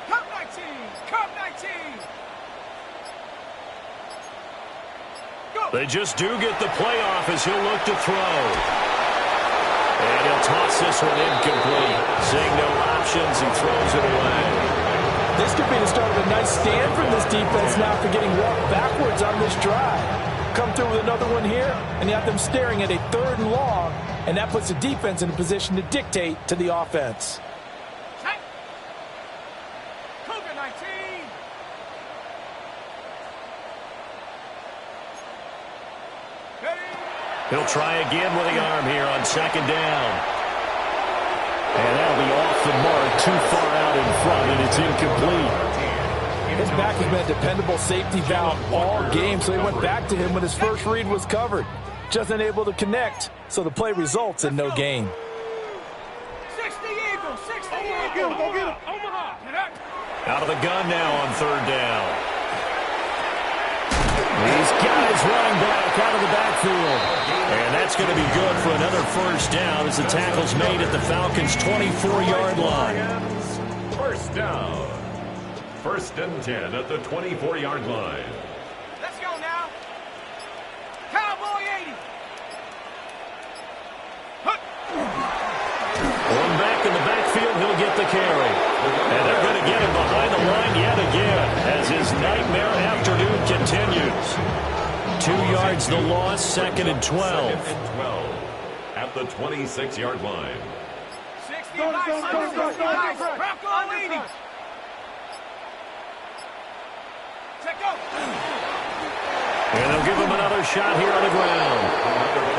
[SPEAKER 5] Come 19, come 19. Go.
[SPEAKER 1] They just do get the playoff as he'll look to throw. And he'll toss this one incomplete. Seeing no options, he throws it away.
[SPEAKER 3] This could be the start of a nice stand from this defense now for getting walked backwards on this drive. Come through with another one here, and you have them staring at a 3rd and long, and that puts the defense in a position to dictate to the offense.
[SPEAKER 5] Set. Cougar 19. Ready?
[SPEAKER 1] He'll try again with the arm here on 2nd down. And that'll be off the mark, too far out in front, and it's incomplete.
[SPEAKER 3] His back has been a dependable safety valve all game, so he went back to him when his first read was covered. Just unable to connect, so the play results in no gain.
[SPEAKER 5] 60 Eagles, 60 Eagles. Go get him. Omaha. Get up.
[SPEAKER 1] Out of the gun now on 3rd down. He's got his running back out of the backfield. And that's going to be good for another first down as the tackle's made at the Falcons' 24-yard line.
[SPEAKER 4] First down. 1st and 10 at the 24-yard line.
[SPEAKER 5] Let's go now. Cowboy 80.
[SPEAKER 1] One back in the backfield, he'll get the carry. And they're going to get him behind the line yet again as his nightmare afternoon continues. 2 yards the loss, 2nd and 12.
[SPEAKER 4] 2nd and 12 at the 26-yard line.
[SPEAKER 5] 60 nice. Bronco 80. Check go.
[SPEAKER 1] And they'll give him another shot here on the ground.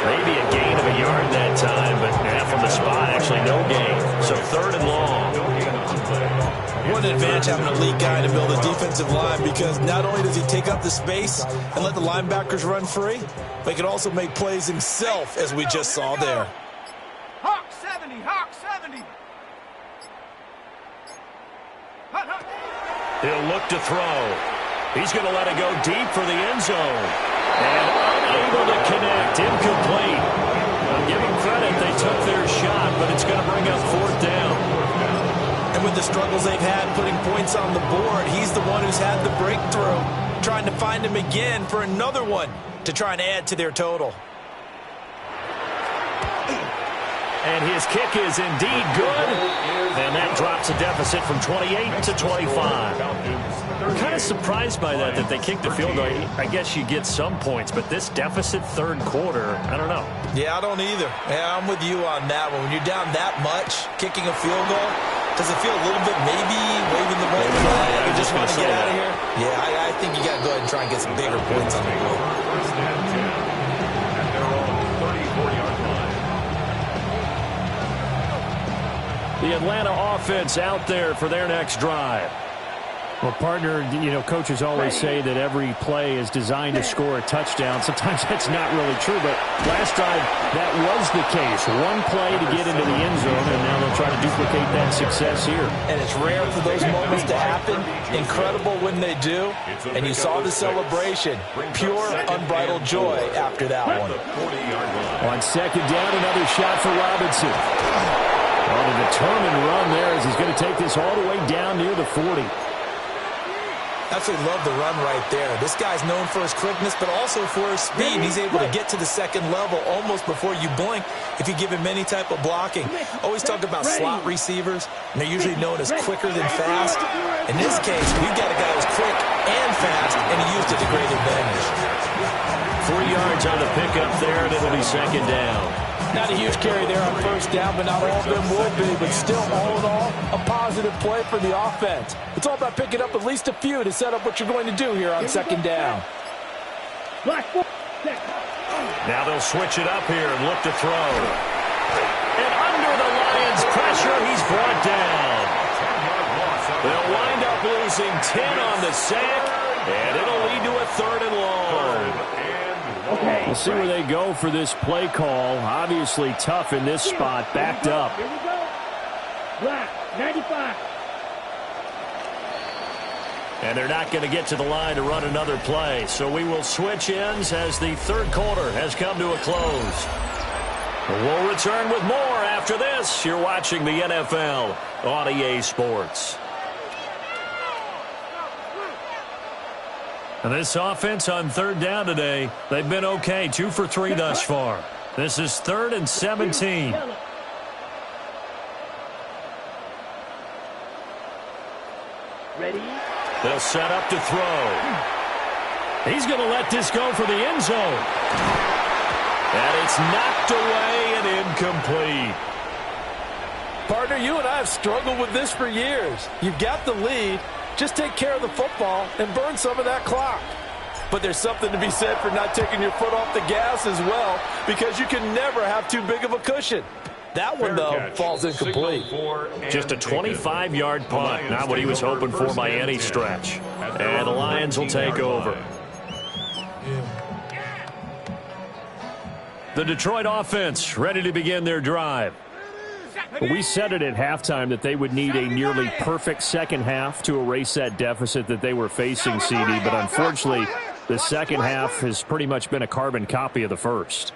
[SPEAKER 1] Maybe a gain of a yard that time, but from the spot, actually no gain. So 3rd and long.
[SPEAKER 3] What an advantage having an elite guy to build a defensive line, because not only does he take up the space and let the linebackers run free, but he can also make plays himself, as we just saw there.
[SPEAKER 5] Hawk 70, Hawk 70. Hut, hut.
[SPEAKER 1] He'll look to throw. He's going to let it go deep for the end zone. And unable to connect, incomplete. I'll give him credit, they took their shot, but it's going to bring up 4th down.
[SPEAKER 3] And with the struggles they've had putting points on the board, he's the one who's had the breakthrough, trying to find him again for another one to try and add to their total.
[SPEAKER 1] And his kick is indeed good. And that drops a deficit from 28 to 25. I'm kind of surprised by that they kicked the field goal. I guess you get some points, but this deficit 3rd quarter, I don't know.
[SPEAKER 3] Yeah, I don't either. Yeah, I'm with you on that one. When you're down that much, kicking a field goal, does it feel a little bit maybe waving the red flag? You just want to get out of here? Yeah, I think you got to go ahead and try and get some bigger points on the board.
[SPEAKER 4] 1st and 10 at their own 34-yard line.
[SPEAKER 1] The Atlanta offense out there for their next drive. Well, partner, coaches always say that every play is designed to score a touchdown. Sometimes that's not really true, but last time that was the case. One play to get into the end zone, and now they'll try to duplicate that success here.
[SPEAKER 3] And it's rare for those moments to happen. Incredible when they do. And you saw the celebration. Pure, unbridled joy after that one.
[SPEAKER 1] On second down, another shot for Robinson. On a determined run there as he's going to take this all the way down near the 40.
[SPEAKER 3] Absolutely love the run right there. This guy's known for his quickness, but also for his speed. He's able to get to the second level almost before you blink if you give him any type of blocking. Always talk about slot receivers, and they're usually known as quicker than fast. In this case, we've got a guy who's quick and fast, and he used it to great advantage.
[SPEAKER 1] 4 yards on the pickup there, and it'll be second down.
[SPEAKER 3] Not a huge carry there on first down, but not all of them will be. But still, all in all, a positive play for the offense. It's all about picking up at least a few to set up what you're going to do here on second down.
[SPEAKER 1] Now they'll switch it up here and look to throw. And under the Lions' pressure, he's brought down. They'll wind up losing 10 on the sack, and it'll lead to a 3rd and long. We'll see where they go for this play call. Obviously tough in this spot, backed up.
[SPEAKER 2] Here we go. Black, 95.
[SPEAKER 1] And they're not going to get to the line to run another play. So we will switch ends as the third quarter has come to a close. We'll return with more after this. You're watching the NFL on EA Sports. And this offense on third down today, they've been okay. 2 for 3 thus far. This is 3rd and 17.
[SPEAKER 2] Ready?
[SPEAKER 1] They'll set up to throw. He's going to let this go for the end zone. And it's knocked away and incomplete.
[SPEAKER 3] Partner, you and I have struggled with this for years. You've got the lead. Just take care of the football and burn some of that clock. But there's something to be said for not taking your foot off the gas as well, because you can never have too big of a cushion. That one, though, falls incomplete.
[SPEAKER 1] Just a 25-yard punt, not what he was hoping for by any stretch. And the Lions will take over. The Detroit offense ready to begin their drive. We said it at halftime that they would need a nearly perfect second half to erase that deficit that they were facing, CD. But unfortunately, the second half has pretty much been a carbon copy of the first.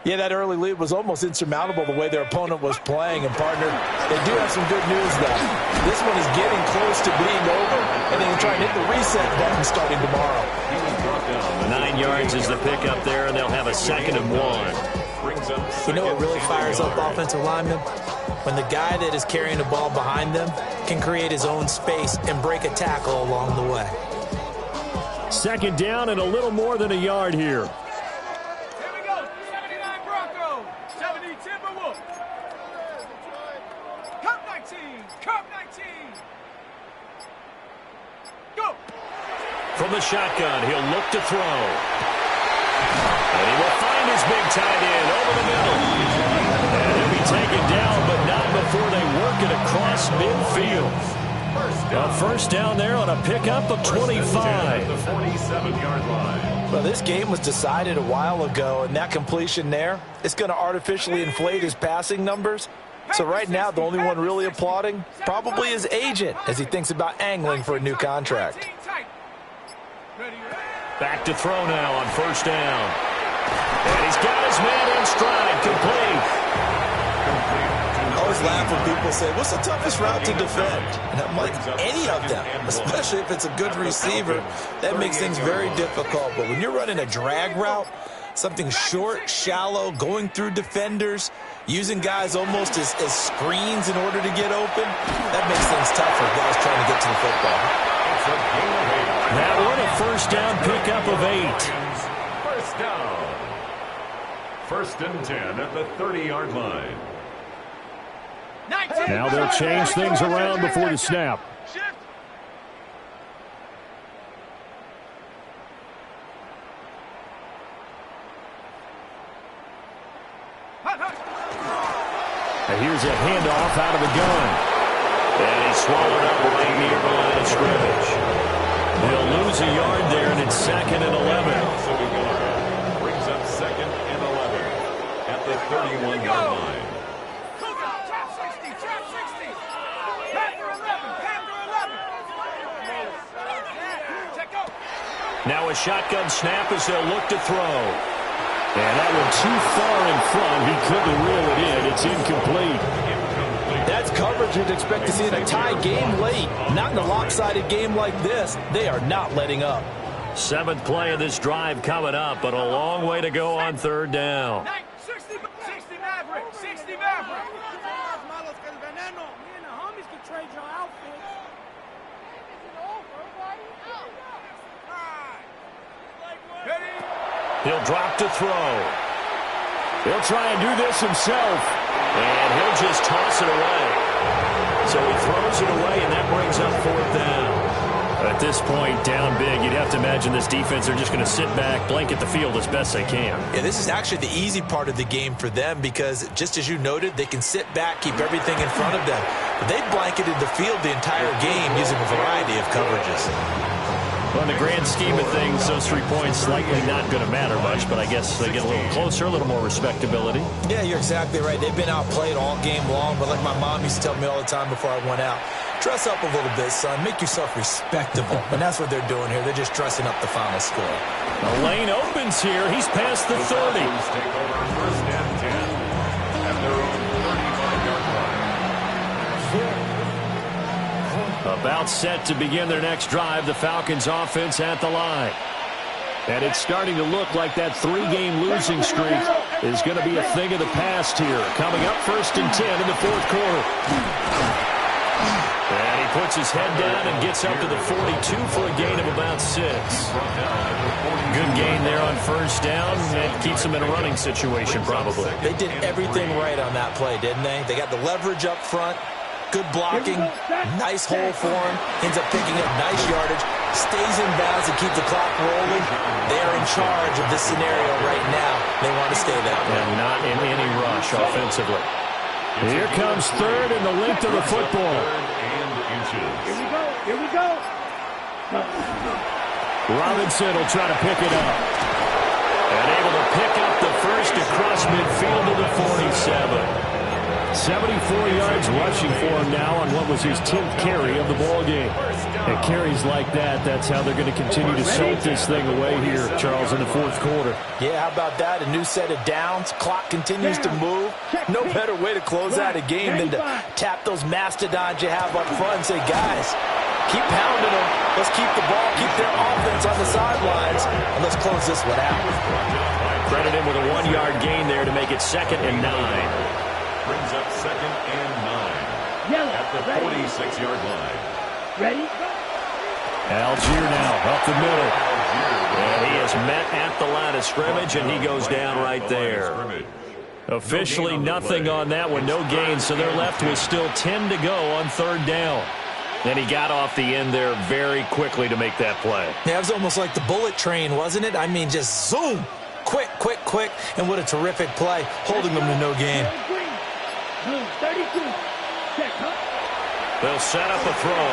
[SPEAKER 3] Yeah, that early lead was almost insurmountable the way their opponent was playing. And, partner, they do have some good news, though. This one is getting close to being over, and they can try and hit the reset button starting tomorrow.
[SPEAKER 1] 9 yards is the pickup there, and they'll have a 2nd and 1.
[SPEAKER 3] You know what really fires up offensive linemen? When the guy that is carrying the ball behind them can create his own space and break a tackle along the way.
[SPEAKER 1] 2nd down and a little more than a yard here.
[SPEAKER 5] Here we go. 79 Broncos. 70 Timberwolves. Cup 19. Cup 19. Go.
[SPEAKER 1] From the shotgun, he'll look to throw. And he will find his big tight end over the middle. And he'll be taken down, but not before they work it across midfield. A first down there on a pickup of 25.
[SPEAKER 4] The 47-yard line.
[SPEAKER 3] Well, this game was decided a while ago, and that completion there is going to artificially inflate his passing numbers. So right now, the only one really applauding probably his agent as he thinks about angling for a new contract.
[SPEAKER 1] Back to throw now on first down. And he's got his man in stride, complete.
[SPEAKER 3] I always laugh when people say, what's the toughest route to defend? And I'm like, any of them, especially if it's a good receiver. That makes things very difficult. But when you're running a drag route, something short, shallow, going through defenders, using guys almost as screens in order to get open, that makes things tough for guys trying to get to the football.
[SPEAKER 1] That one a first down pickup of 8.
[SPEAKER 4] First down. 1st and 10 at the 30-yard line.
[SPEAKER 1] Now they'll change things around before the snap. And here's a handoff out of the gun. And he's swallowed up right near the line of scrimmage. They'll lose a yard there, and it's 2nd and 11.
[SPEAKER 4] So we go. Brings up 2nd and 11 at the 31-yard line.
[SPEAKER 5] Trap 60, trap 60. Panther 11, Panther 11. Check out.
[SPEAKER 1] Now a shotgun snap as they'll look to throw. And that one too far in front. He couldn't reel it in. It's incomplete.
[SPEAKER 3] That's coverage you'd expect to see in a tie game late. Not in a lopsided game like this. They are not letting up.
[SPEAKER 1] 7th play of this drive coming up, but a long way to go on 3rd down.
[SPEAKER 5] 60 Maverick, 60 Maverick. Malos que el veneno. Me and the homies can trade your outfits.
[SPEAKER 1] He'll drop to throw. He'll try and do this himself. And he'll just toss it away. So he throws it away, and that brings up 4th down. At this point, down big, you'd have to imagine this defense are just going to sit back, blanket the field as best they can.
[SPEAKER 3] Yeah, this is actually the easy part of the game for them because, just as you noted, they can sit back, keep everything in front of them. But they've blanketed the field the entire game using a variety of coverages.
[SPEAKER 1] Well, in the grand scheme of things, those 3 points likely not going to matter much, but I guess they get a little closer, a little more respectability.
[SPEAKER 3] Yeah, you're exactly right. They've been outplayed all game long, but like my mom used to tell me all the time before I went out, dress up a little bit, son. Make yourself respectable. And that's what they're doing here. They're just dressing up the final score.
[SPEAKER 1] The lane opens here. He's past the 30.
[SPEAKER 4] Take over 1st and 10 at their own 35-yard line.
[SPEAKER 1] About set to begin their next drive, the Falcons offense at the line. And it's starting to look like that 3-game losing streak is going to be a thing of the past here. Coming up 1st and 10 in the 4th quarter. And he puts his head down and gets up to the 42 for a gain of about 6. Good gain there on 1st down. That keeps them in a running situation probably.
[SPEAKER 3] They did everything right on that play, didn't they? They got the leverage up front. Good blocking, nice hole for him, ends up picking up nice yardage, stays in bounds to keep the clock rolling. They are in charge of this scenario right now. They want to stay that way.
[SPEAKER 1] And not in any rush offensively. Here comes 3rd and the length of the football.
[SPEAKER 2] Here we go.
[SPEAKER 1] Robinson will try to pick it up. And able to pick up the first across midfield to the 47. 74 yards rushing for him now on what was his 10th carry of the ball game. And carries like that, that's how they're going to continue to soak this thing away here, Charles, in the 4th quarter.
[SPEAKER 3] Yeah, how about that? A new set of downs. Clock continues to move. No better way to close out a game than to tap those mastodons you have up front and say, guys, keep pounding them. Let's keep the ball, keep their offense on the sidelines, and let's close this one out.
[SPEAKER 1] Credit him with a 1-yard gain there to make it 2nd and 9.
[SPEAKER 4] Brings up 2nd and 9 at the 46-yard line.
[SPEAKER 2] Ready?
[SPEAKER 1] Algier now up the middle. And he is met at the line of scrimmage, and he goes down right there. Officially nothing on that one, no gain, so they're left with still 10 to go on 3rd down. And he got off the end there very quickly to make that play.
[SPEAKER 3] Yeah, it was almost like the bullet train, wasn't it? I mean, just zoom. Quick, and what a terrific play, holding them to no gain.
[SPEAKER 2] 32. Check, huh?
[SPEAKER 1] They'll set up a throw.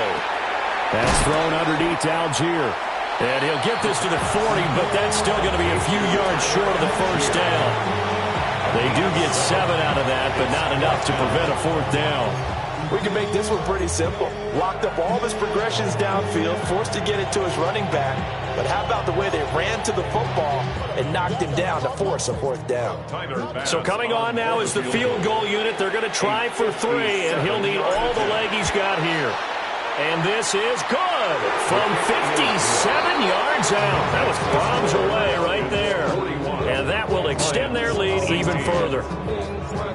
[SPEAKER 1] That's thrown underneath to Algier. And he'll get this to the 40, but that's still going to be a few yards short of the 1st down. They do get 7 out of that, but not enough to prevent a 4th down.
[SPEAKER 3] We can make this one pretty simple. Locked up all of his progressions downfield, forced to get it to his running back. But how about the way they ran to the football and knocked him down to force a 4th down?
[SPEAKER 1] So coming on now is the field goal unit. They're going to try for 3, and he'll need all the leg he's got here. And this is good from 57 yards out. That was bombs away right there. And that will extend their lead even further.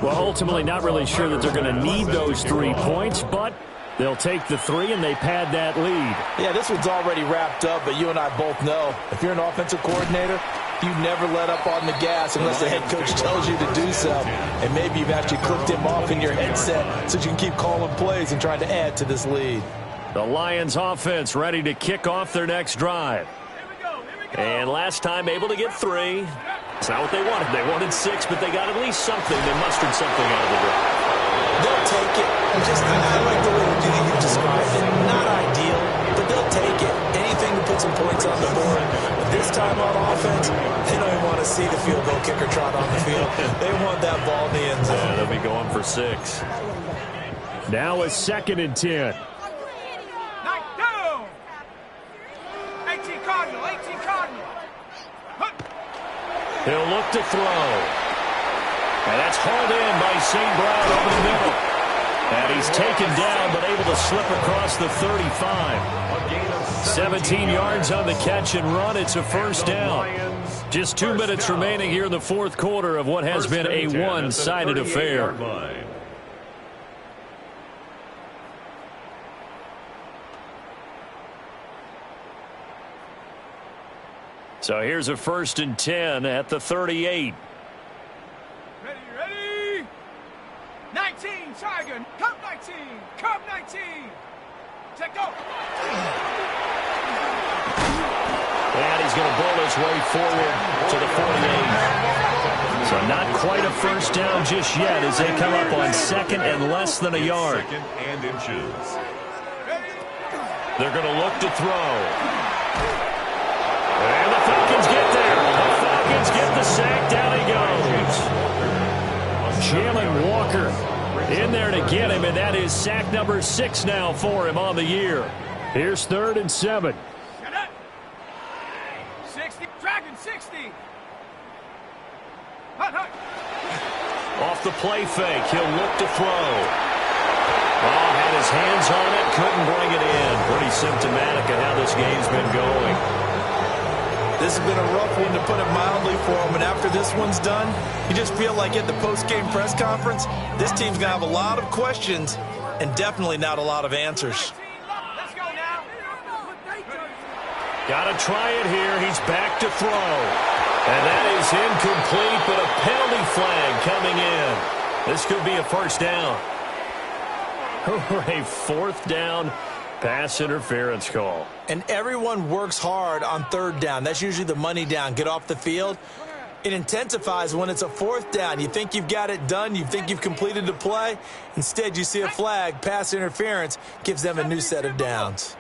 [SPEAKER 1] Well, ultimately not really sure that they're going to need those 3 points, but they'll take the 3 and they pad that lead.
[SPEAKER 3] Yeah, this one's already wrapped up, but you and I both know if you're an offensive coordinator, you never let up on the gas unless the head coach tells you to do so. And maybe you've actually clicked him off in your headset so you can keep calling plays and trying to add to this lead.
[SPEAKER 1] The Lions offense ready to kick off their next drive. And last time able to get 3. It's not what they wanted. They wanted 6, but they got at least something. They mustered something out of the drive.
[SPEAKER 3] They'll take it. I like the way you described it. Not ideal, but they'll take it. Anything to some points on the board. But this time on offense, they don't even want to see the field goal kicker trot on the field. They want that ball in the end zone.
[SPEAKER 1] Yeah, they'll be going for 6. Now a 2nd and 10.
[SPEAKER 5] Knock down. 18 Cardinal, 18 Cardinal.
[SPEAKER 1] He'll look to throw. And that's hauled in by St. Brown over the middle. And he's taken down, but able to slip across the 35. 17 yards on the catch and run. It's a first down. Just 2 minutes remaining here in the fourth quarter of what has been a one-sided affair. So here's a 1st and 10 at the 38.
[SPEAKER 5] Ready. 19, Tiger. Come 19. Come 19. Check go.
[SPEAKER 1] And he's going to bull his way forward to the 48. So not quite a first down just yet as they come up on 2nd and less than a yard.
[SPEAKER 4] 2nd and inches.
[SPEAKER 1] They're going to look to throw. And the Falcons get there. The Falcons get the sack. Down he goes. Jalen Walker in there to get him, and that is sack number 6 now for him on the year. Here's 3rd and 7.
[SPEAKER 5] 60. Dragon 60.
[SPEAKER 1] Off the play fake, he'll look to throw. Oh, had his hands on it, couldn't bring it in. Pretty symptomatic of how this game's been going.
[SPEAKER 3] This has been a rough one, to put it mildly, for him. And after this one's done, you just feel like at the post-game press conference, this team's going to have a lot of questions and definitely not a lot of answers.
[SPEAKER 5] Let's go now.
[SPEAKER 1] Got to try it here. He's back to throw. And that is incomplete, but a penalty flag coming in. This could be a first down. A 4th down pass interference call.
[SPEAKER 3] And everyone works hard on 3rd down. That's usually the money down. Get off the field. It intensifies when it's a 4th down. You think you've got it done. You think you've completed the play. Instead, you see a flag. Pass interference gives them a new set of downs.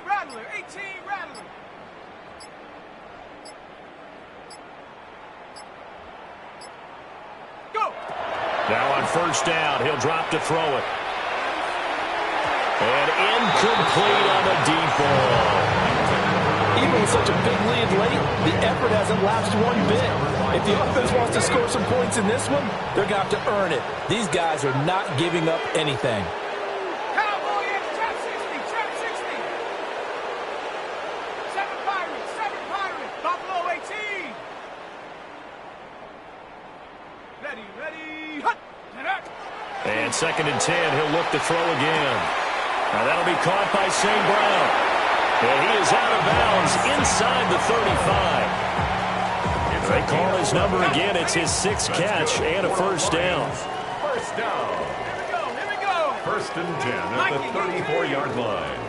[SPEAKER 5] Rattler, 18 Rattler. Go.
[SPEAKER 1] Now on 1st down, he'll drop to throw it. And incomplete on the deep ball.
[SPEAKER 6] Even with such a big lead late, the effort hasn't lapsed one bit. If the offense wants to score some points in this one, they're going to have to earn it. These guys are not giving up anything.
[SPEAKER 5] Cowboys, trap 60, trap 60. 7 Pirates, Buffalo 18. Ready, hut.
[SPEAKER 1] And 2nd and 10, he'll look to throw again. Now that'll be caught by St. Brown. And he is out of bounds inside the 35. They call his number again. It's his 6th catch and a first down.
[SPEAKER 4] First down.
[SPEAKER 5] Here we go.
[SPEAKER 4] 1st and 10 at the 34-yard line.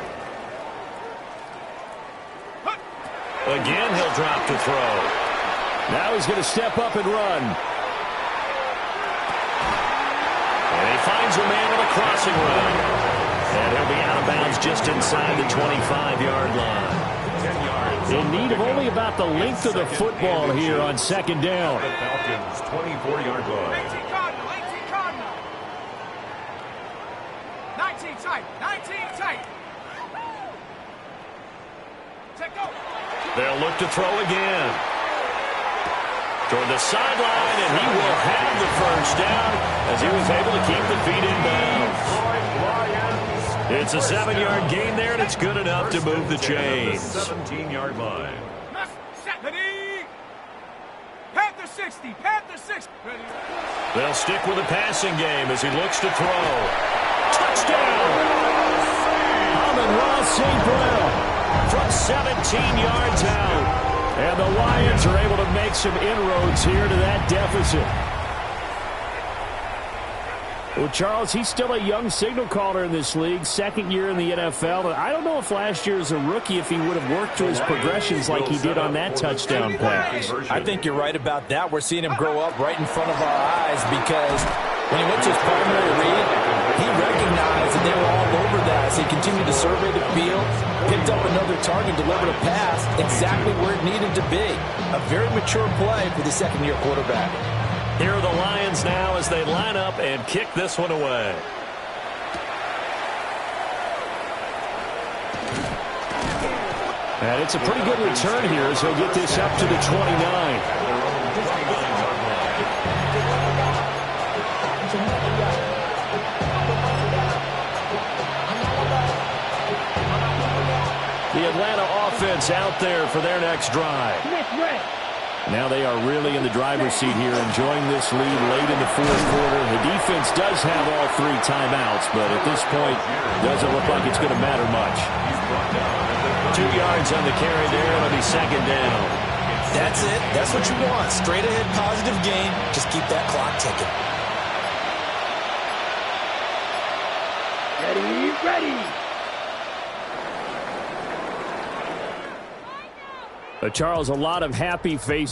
[SPEAKER 1] Again, he'll drop to throw. Now he's going to step up and run. And he finds a man on a crossing route. And he'll be out of bounds just inside the 25-yard line. In need of only about the length of the football here on 2nd down.
[SPEAKER 4] The Falcons' 24-yard line.
[SPEAKER 5] 18 Cardinal. 19 tight. Check go.
[SPEAKER 1] They'll look to throw again. Toward the sideline, and he will have the first down as he was able to keep the feet in bounds. It's a 7-yard gain there, and it's good enough to move the chains.
[SPEAKER 4] 17-yard line.
[SPEAKER 5] Ready. Panther 60. Ready.
[SPEAKER 1] They'll stick with the passing game as he looks to throw. Touchdown! Amon-Ra St. Brown from 17 yards out. And the Lions are able to make some inroads here to that deficit. Well, Charles, he's still a young signal caller in this league, second year in the NFL. I don't know if last year as a rookie if he would have worked through his progressions like he did on that touchdown pass.
[SPEAKER 6] I think you're right about that. We're seeing him grow up right in front of our eyes because when he went to his primary read, he recognized that they were all over that. So he continued to survey the field, picked up another target, delivered a pass exactly where it needed to be. A very mature play for the second-year quarterback.
[SPEAKER 1] Here are the Lions now as they line up and kick this one away. And it's a pretty good return here as he'll get this up to the 29. The Atlanta offense out there for their next drive. Now they are really in the driver's seat here, enjoying this lead late in the fourth quarter. The defense does have all three timeouts, but at this point, doesn't look like it's going to matter much. 2 yards on the carry there. It'll be second down.
[SPEAKER 3] That's it. That's what you want. Straight ahead positive gain. Just keep that clock ticking.
[SPEAKER 2] Ready.
[SPEAKER 1] Charles, a lot of happy faces.